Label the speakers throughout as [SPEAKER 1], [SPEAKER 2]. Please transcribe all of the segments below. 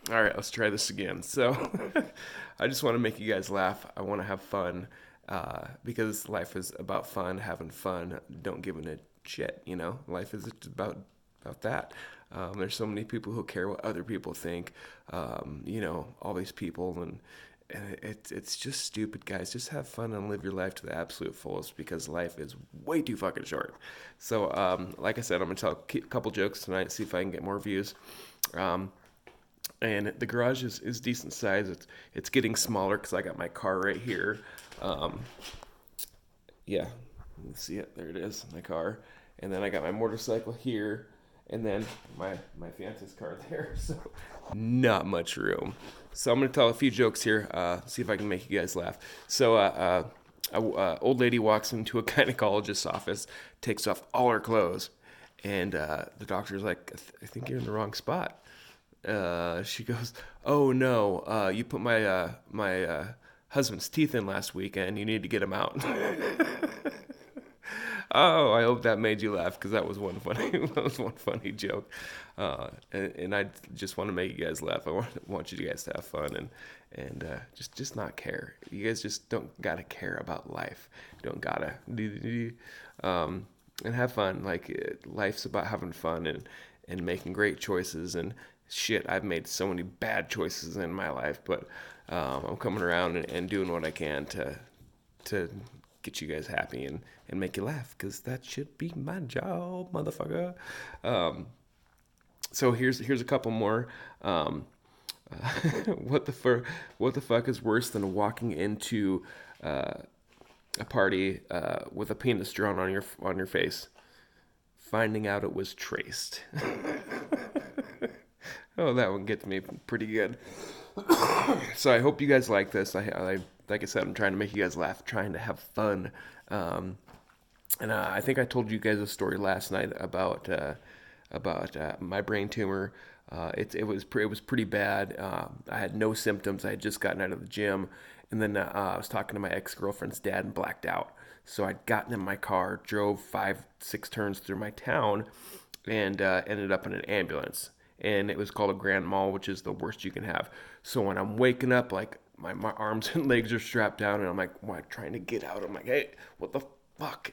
[SPEAKER 1] All right, let's try this again. So, I just want to make you guys laugh. I want to have fun because life is about fun, having fun. Don't give a shit. Life is about that. There's so many people who care what other people think. All these people and it's just stupid, guys. Just have fun and live your life to the absolute fullest because life is way too fucking short. So, like I said, I'm gonna tell a couple jokes tonight. See if I can get more views. Um, and the garage is decent size. It's getting smaller because I got my car right here. Um, yeah, you can see it. There it is, my car. And then I got my motorcycle here, and then my fiance's car there. So not much room. So I'm gonna tell a few jokes here. See if I can make you guys laugh. So a old lady walks into a gynecologist's office, takes off all her clothes, and the doctor's like, I think you're in the wrong spot. She goes, "Oh no, you put my husband's teeth in last weekend. You need to get them out." Oh, I hope that made you laugh because that was one funny that was one funny joke, and I just want to make you guys laugh. I want you guys to have fun and just not care. You guys just don't gotta care about life. Don't gotta and have fun. Like life's about having fun and making great choices and shit. I've made so many bad choices in my life, but I'm coming around and doing what I can to get you guys happy and make you laugh because that should be my job, motherfucker. Um, so here's a couple more. Um, what the fuck is worse than walking into uh, a party with a penis drawn on your face? Finding out it was traced. Oh, that one gets me pretty good. So I hope you guys like this. I like I said, I'm trying to make you guys laugh, trying to have fun. Um, and I think I told you guys a story last night about my brain tumor. It was pretty bad. I had no symptoms. I had just gotten out of the gym, and then I was talking to my ex girlfriend's dad and blacked out. So I'd gotten in my car, drove 5 6 turns through my town, and ended up in an ambulance. And it was called a grand mal, which is the worst you can have. So when I'm waking up, like my arms and legs are strapped down, and I'm like trying to get out. I'm like, hey, what the fuck?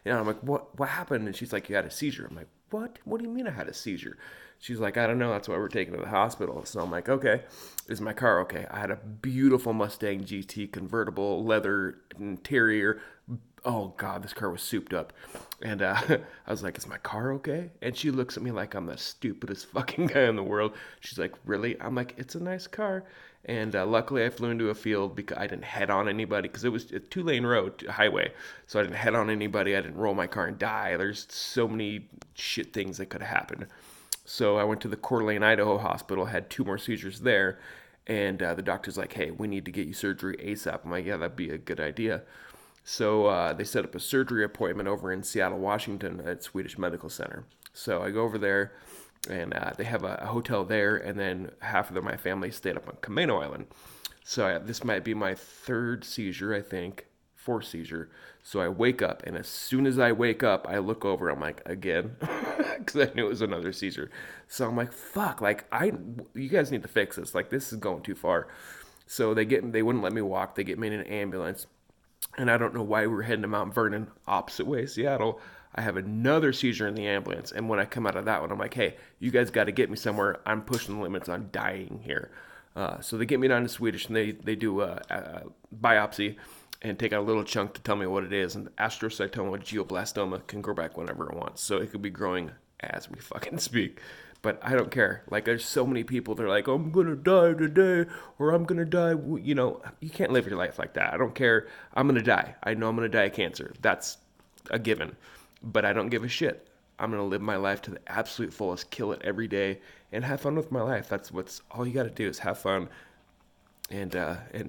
[SPEAKER 1] I'm like, what happened? And she's like, you had a seizure. I'm like, what? What do you mean I had a seizure? She's like, I don't know. That's why we're taking to the hospital. So I'm like, okay, is my car okay? I had a beautiful Mustang GT convertible, leather interior. Oh God, this car was souped up. And I was like, is my car okay? And she looks at me like I'm the stupidest fucking guy in the world. She's like, really? I'm like, it's a nice car. And luckily, I flew into a field because I didn't head on anybody because it was a 2 lane road, highway. So I didn't head on anybody. I didn't roll my car and die. There's so many shit things that could have happened. So I went to the Coeur d'Alene, Idaho hospital, had 2 more seizures there. And the doctor's like, hey, we need to get you surgery ASAP. I'm like, yeah, that'd be a good idea. So they set up a surgery appointment over in Seattle, Washington at Swedish Medical Center. So I go over there, and they have a hotel there, and then half of my family stayed up on Camano Island. So this might be my third seizure, I think, fourth seizure. So I wake up, and as soon as I wake up, I look over. I'm like, again, because I knew it was another seizure. So I'm like, fuck, like you guys need to fix this. Like this is going too far. So they wouldn't let me walk. They get me in an ambulance, and I don't know why we were heading to Mount Vernon, opposite way, Seattle. I have another seizure in the ambulance, and when I come out of that one, I'm like, hey, you guys got to get me somewhere. I'm pushing the limits on dying here. So they get me down to Swedish, and they do a biopsy and take out a little chunk to tell me what it is. And astrocytoma glioblastoma can grow back whenever it wants, so it could be growing as we fucking speak. But I don't care. Like, there's so many people. They're like, I'm gonna die today, or I'm gonna die. You can't live your life like that. I don't care. I'm gonna die. I know I'm gonna die of cancer. That's a given. But I don't give a shit. I'm gonna live my life to the absolute fullest, kill it every day, and have fun with my life. That's what's all you got to do is have fun and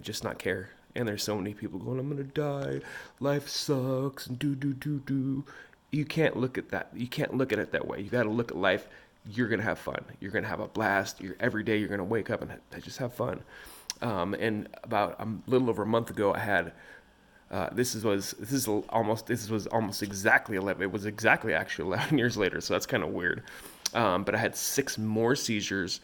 [SPEAKER 1] just not care. And there's so many people going, I'm gonna die. Life sucks and do. You can't look at that. You can't look at it that way. You got to look at life. You're gonna have fun. You're gonna have a blast. Every day you're gonna wake up and just have fun. And about a little over a month ago, I had this was almost exactly 11. It was exactly actually 11 years later. So that's kind of weird. But I had 6 more seizures.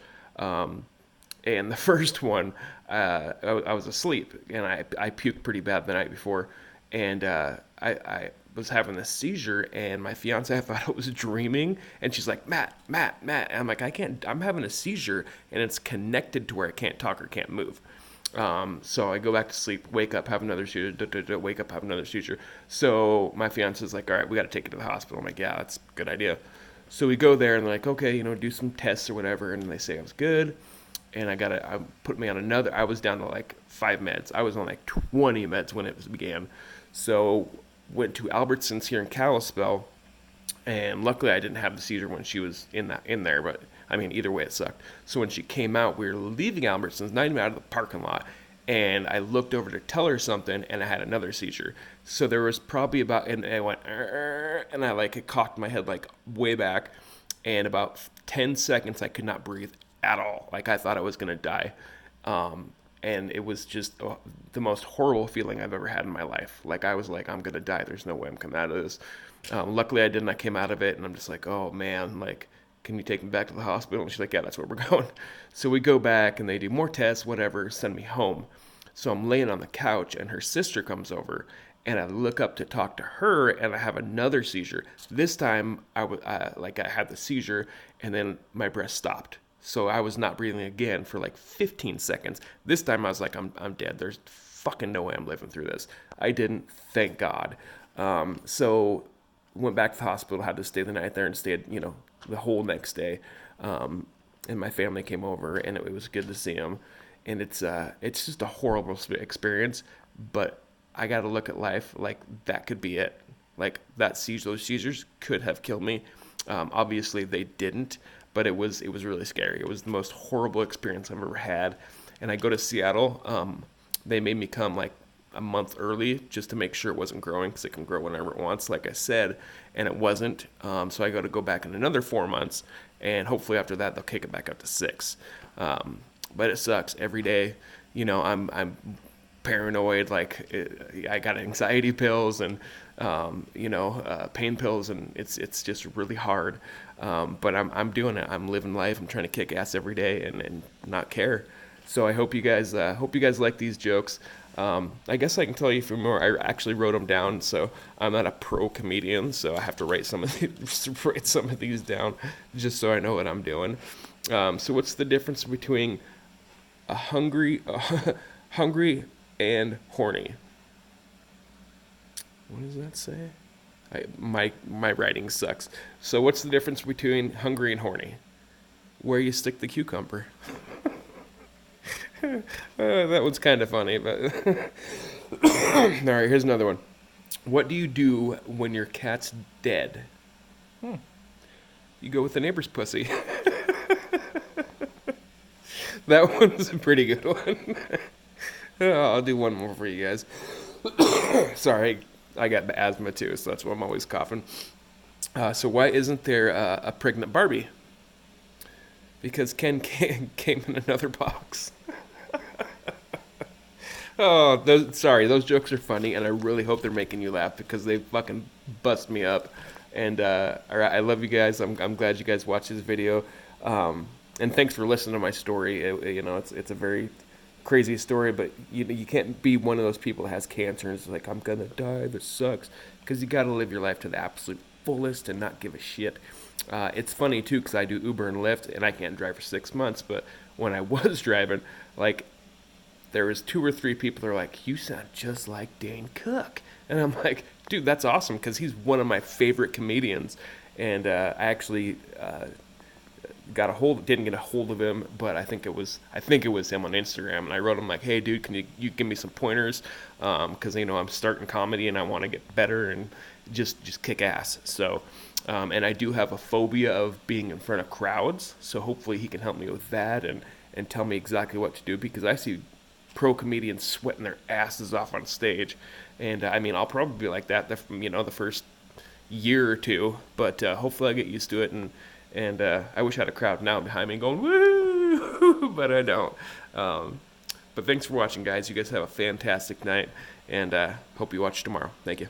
[SPEAKER 1] And the first one, I was asleep, and I puked pretty bad the night before, and I was having this seizure, and my fiance, I thought I was dreaming, and she's like, Matt, and I'm like, I can't, I'm having a seizure, and it's connected to where I can't talk or can't move. So I go back to sleep, wake up, have another seizure, wake up, have another seizure. So my fiance's like, all right, we got to take it to the hospital. I'm like, yeah, that's a good idea. So we go there, and they're like, okay, do some tests or whatever, and they say I was good. And I put me on another. I was down to like 5 meds. I was on like 20 meds when it began. So went to Albertsons here in Kalispell, and luckily I didn't have the seizure when she was in there. But I mean, either way, it sucked. So when she came out, we were leaving Albertsons, not even out of the parking lot, and I looked over to tell her something, and I had another seizure. So there was probably about, and I went, and I like it cocked my head like way back, and about 10 seconds I could not breathe at all. Like I thought I was gonna die. And it was just the most horrible feeling I've ever had in my life. Like I was like, I'm gonna die. There's no way I'm coming out of this. Luckily, I didn't. I came out of it, and I'm just like, oh man, like, can you take me back to the hospital? And she's like, yeah, that's where we're going. So we go back, and they do more tests, whatever, send me home. So I'm laying on the couch, and her sister comes over, and I look up to talk to her, and I have another seizure. This time, I had the seizure, and then my breath stopped. So I was not breathing again for like 15 seconds. This time I was like, I'm dead. There's fucking no way I'm living through this. I didn't, thank God. So went back to the hospital, had to stay the night there and stayed, the whole next day. And my family came over, and it was good to see them. And it's just a horrible experience, but I got to look at life like that could be it. Like those seizures could have killed me. Obviously they didn't, but it was really scary. It was the most horrible experience I've ever had. And I go to Seattle. They made me come like a month early just to make sure it wasn't growing, because it can grow whenever it wants, like I said, and it wasn't. So I got to go back in another 4 months, and hopefully after that they'll kick it back up to 6. But it sucks every day. I'm paranoid. Like I got anxiety pills and pain pills, and it's just really hard. But I'm doing it. I'm living life. I'm trying to kick ass every day and not care. So I hope you guys like these jokes. I guess I can tell you a few more. I actually wrote them down, so I'm not a pro comedian, so I have to write some of these down just so I know what I'm doing. So what's the difference between a hungry and horny? What does that say? My writing sucks. So what's the difference between hungry and horny? Where you stick the cucumber. That one's kind of funny, but all right, here's another one. What do you do when your cat's dead? You go with the neighbor's pussy. That one's a pretty good one. I'll do one more for you guys. Sorry, I got asthma too, so that's why I'm always coughing. So why isn't there a pregnant Barbie? Because Ken came in another box. Oh, those jokes are funny, and I really hope they're making you laugh because they fucking bust me up. And all right, I love you guys. I'm glad you guys watched this video. And thanks for listening to my story. It's a very crazy story, but you can't be one of those people that has cancer and is like, I'm gonna die, this sucks, because you got to live your life to the absolute fullest and not give a shit. It's funny too, because I do Uber and Lyft, and I can't drive for 6 months, but when I was driving, like, there was 2 or 3 people that are like, you sound just like Dane Cook. And I'm like, dude, that's awesome, because he's one of my favorite comedians. And I actually didn't get a hold of him, but I think it was him on Instagram. And I wrote him like, hey, dude, can you give me some pointers? Because I'm starting comedy and I want to get better and just kick ass. So, and I do have a phobia of being in front of crowds. So hopefully he can help me with that and tell me exactly what to do, because I see pro comedians sweating their asses off on stage, and I'll probably be like that the first year or two, but hopefully I get used to it, and I wish I had a crowd now behind me going woo, but I don't. But thanks for watching, guys. You guys have a fantastic night, and hope you watch tomorrow. Thank you.